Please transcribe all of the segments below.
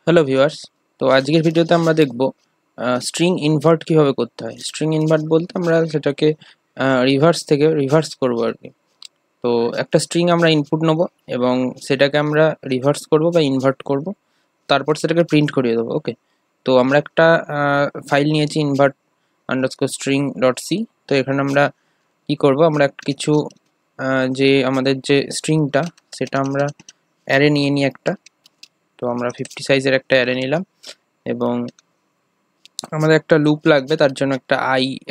Hello viewers. তো আজকের ভিডিওতে আমরা দেখব স্ট্রিং ইনভার্ট কিভাবে করতে হয়। স্ট্রিং ইনভার্ট বলতে আমরা সেটাকে রিভার্স থেকে রিভার্স করব আর কি। তো একটা স্ট্রিং আমরা ইনপুট নেব এবং সেটাকে আমরা রিভার্স করব বা ইনভার্ট করব, তারপর সেটাকে প্রিন্ট করিয়ে দেবো। ওকে, তো আমরা একটা ফাইল নিয়েছি invert underscore string dot C. তো এখানে আমরা কি করব, আমরা কিছু যে আমাদের যে স্ট্রিংটা সেটা আমরা অ্যারে নিয়ে নিই একটা। তো আমরা 50 সাইজের একটা অ্যারে নিলাম এবং আমাদের একটা লুপ লাগবে, তার জন্য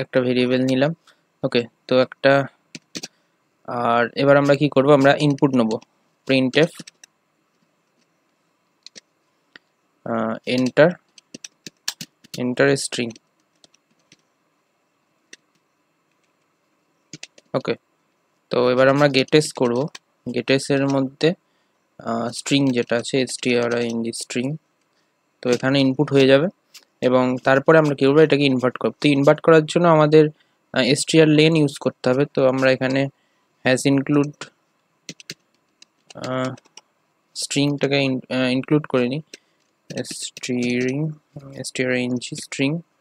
একটা ভেরিয়েবল নিলাম। ওকে, তো আর এবার আমরা কি করব, আমরা ইনপুট নেব printf এন্টার স্ট্রিং। ওকে, তো এবার আমরা গেটেস করব। গেটেসের মধ্যে স্ট্রিং যেটা আছে string স্ট্রিং, তো এখানে ইনপুট হয়ে যাবে এবং তারপরে আমরা কি করবো, এটাকে ইনভার্ট করব। তো ইনভার্ট করার জন্য আমাদের str লেন ইউজ করতে হবে। তো আমরা এখানে হ্যাজ ইনক্লুড স্ট্রিংটাকে ইনক্লুড করে নিই,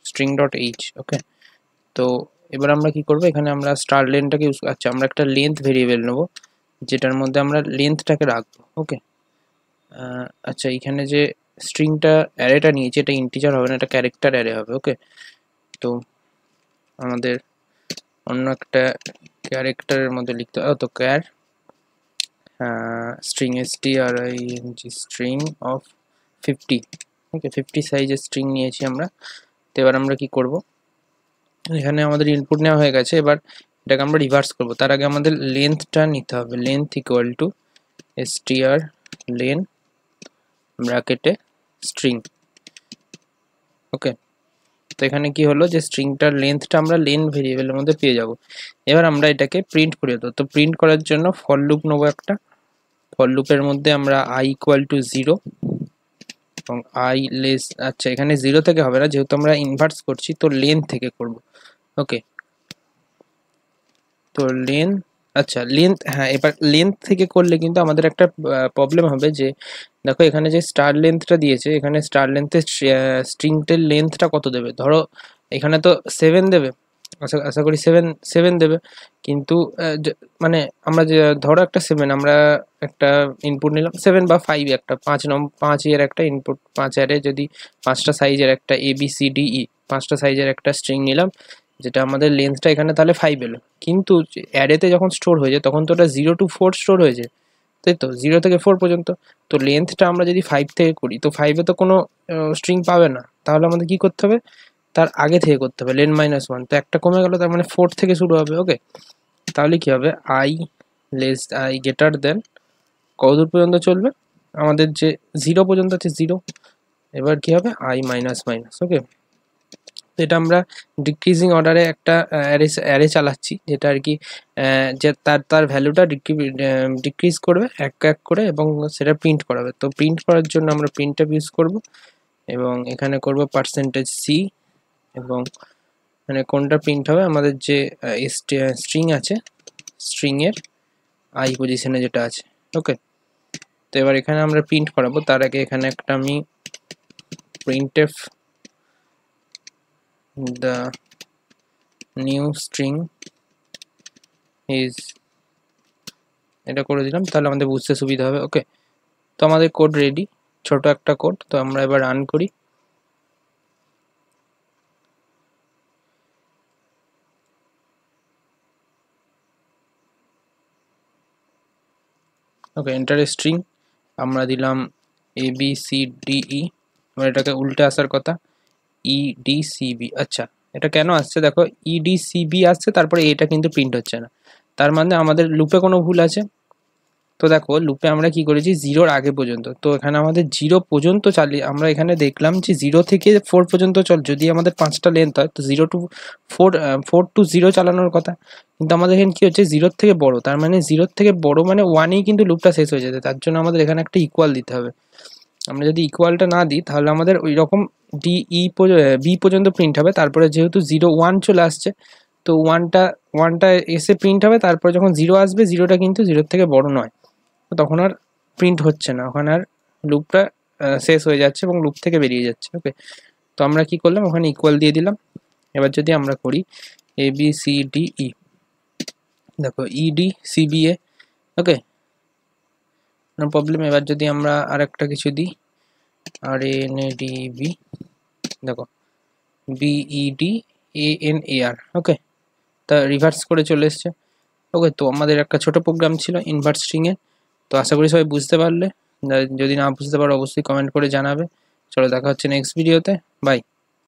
string ডট এইচ। ওকে, তো এবার আমরা কি করব, এখানে আমরা স্টার লেনটাকে ইউজ, আচ্ছা আমরা একটা লেন্থ ভেরিয়েবল নেব যেটার মধ্যে আমরা লেন্থটাকে রাখবো। ওকে, আচ্ছা এখানে যে স্ট্রিংটা অ্যারেটা নিয়েছি এটা ইন্টিজার হবে না, এটা ক্যারেক্টার অ্যারে হবে। ওকে, তো আমাদের অন্য একটা ক্যারেক্টারের মধ্যে লিখতে হবে। তো ক্যার স্ট্রিং স্ট্রিং অফ 50। ওকে, 50 সাইজের স্ট্রিং নিয়েছি আমরা। তো এবার আমরা কি করব, এখানে আমাদের ইনপুট নেওয়া হয়ে গেছে, এবার এটাকে আমরা রিভার্স করব। তার আগে আমাদের লেন্থটা নিতে হবে, length equal to str len ব্র্যাকেটে স্ট্রিং। ওকে, তো এখানে কি হলো যে স্ট্রিংটার লেন্থটা আমরা লেন ভেরিয়েবলের মধ্যে পেয়ে যাব। এবার আমরা এটাকে প্রিন্ট করে দেবো। তো প্রিন্ট করার জন্য ফর লুপ নেবো একটা। ফর লুপের মধ্যে আমরা i ইকুয়াল টু 0 এবং i লেস, আচ্ছা এখানে 0 থেকে হবে না যেহেতু আমরা ইনভার্স করছি, তো লেন থেকে করব। ওকে, তো আচ্ছা লেন্থ, হ্যাঁ এবার লেন্থ থেকে করলে কিন্তু আমাদের একটা প্রবলেম হবে যে দেখো এখানে যে স্টার লেন্থটা দিয়েছে, এখানে স্টার লেন্থের স্ট্রিংটের লেন্থটা কত দেবে, ধরো এখানে তো 7 দেবে, আশা আশা করি 7 দেবে, কিন্তু মানে আমরা যে ধরো একটা 7 আমরা একটা ইনপুট নিলাম 7 বা 5, একটা 5 এর একটা ইনপুট, 5 এর যদি 5টা সাইজের একটা ABCDE 5টা সাইজের একটা স্ট্রিং নিলাম, যেটা আমাদের লেন্থটা এখানে তাহলে 5 এলো, কিন্তু অ্যারেতে যখন স্টোর হয়ে যায় তখন তো ওটা 0 to 4 স্টোর হয়ে যায়, তাই তো 0 থেকে 4 পর্যন্ত। তো লেন্থটা আমরা যদি 5 থেকে করি তো 5 এ তো কোনো স্ট্রিং পাবে না, তাহলে আমাদের কি করতে হবে, তার আগে থেকে করতে হবে লেন -1। তো একটা কমে গেল, তার মানে 4 থেকে শুরু হবে। ওকে, তাহলে কি হবে, i গ্রেটার দেন কতদূর পর্যন্ত চলবে, আমাদের যে 0 পর্যন্ত আছে 0, এবার কি হবে i-। ওকে, তো এটা আমরা ডিক্রিজিং অর্ডারে একটা অ্যারে চালাচ্ছি, যেটা আর কি যে তার ভ্যালুটা ডিক্রিজ করবে এক এক করে এবং সেটা প্রিন্ট করাবে। তো প্রিন্ট করার জন্য আমরা প্রিন্টএফ ইউজ করব এবং এখানে করব %c এবং মানে কোনটা প্রিন্ট হবে, আমাদের যে স্ট্রিং আছে স্ট্রিং এর i পজিশনে যেটা আছে। ওকে, তো এবার এখানে আমরা প্রিন্ট করাবো, তার আগে এখানে একটা আমি printf the new string is এটা করে দিলাম, তাহলে আমাদের বুঝতে সুবিধা হবে। ওকে, তো আমাদের কোড রেডি, ছোট একটা কোড। তো আমরা এবার রান করি। ওকে, এন্টার স্ট্রিং আমরা দিলাম ABCDE, এবার এটাকে উল্টে আসার কথা EDCB। আচ্ছা এটা কেন আসছে দেখো, EDCB আসছে, তারপরে এটা কিন্তু প্রিন্ট হচ্ছে না, তার মানে আমাদের লুপে কোনো ভুল আছে। তো দেখো লুপে আমরা কি করেছি 0-র আগে পর্যন্ত, তো এখানে আমাদের 0 পর্যন্ত চালিয়ে আমরা এখানে দেখলাম যে 0 থেকে 4 পর্যন্ত যদি আমাদের 5টা লেন্থ হয় তো 0 to 4 4 to 0 চালানোর কথা, কিন্তু আমাদের এখানে কি হচ্ছে 0-র থেকে বড়, তার মানে 0-র থেকে বড় মানে 1-এই কিন্তু লুপটা শেষ হয়ে যেতে, তার জন্য আমাদের এখানে একটা ইকুয়াল দিতে হবে। আমরা যদি ইকুয়ালটা না দিই তাহলে আমাদের ওই রকম B পর্যন্ত প্রিন্ট হবে, তারপরে যেহেতু 0-1 চলে আসছে তো ওয়ানটা এসে প্রিন্ট হবে, তারপরে যখন 0 আসবে 0টা কিন্তু 0-র থেকে বড় নয়, তখন আর প্রিন্ট হচ্ছে না, ওখানে আর লুপটা শেষ হয়ে যাচ্ছে এবং লুপ থেকে বেরিয়ে যাচ্ছে। ওকে, তো আমরা কি করলাম, ওখানে ইকুয়াল দিয়ে দিলাম। এবার যদি আমরা করি A B C D E, দেখো E D C B A, okay no problem. এবার যদি আমরা আর একটা কিছু দিই R N A D B, দেখো B E D A N A R, okay তা রিভার্স করে চলে এসছে। ওকে, তো আমাদের একটা ছোট প্রোগ্রাম ছিল ইনভার্ট স্ট্রিং এ। তো আশা করি সবাই বুঝতে পারলে, যদি না বুঝতে পারো অবশ্যই কমেন্ট করে জানাবে। চলো দেখা হচ্ছে নেক্সট ভিডিওতে, বাই।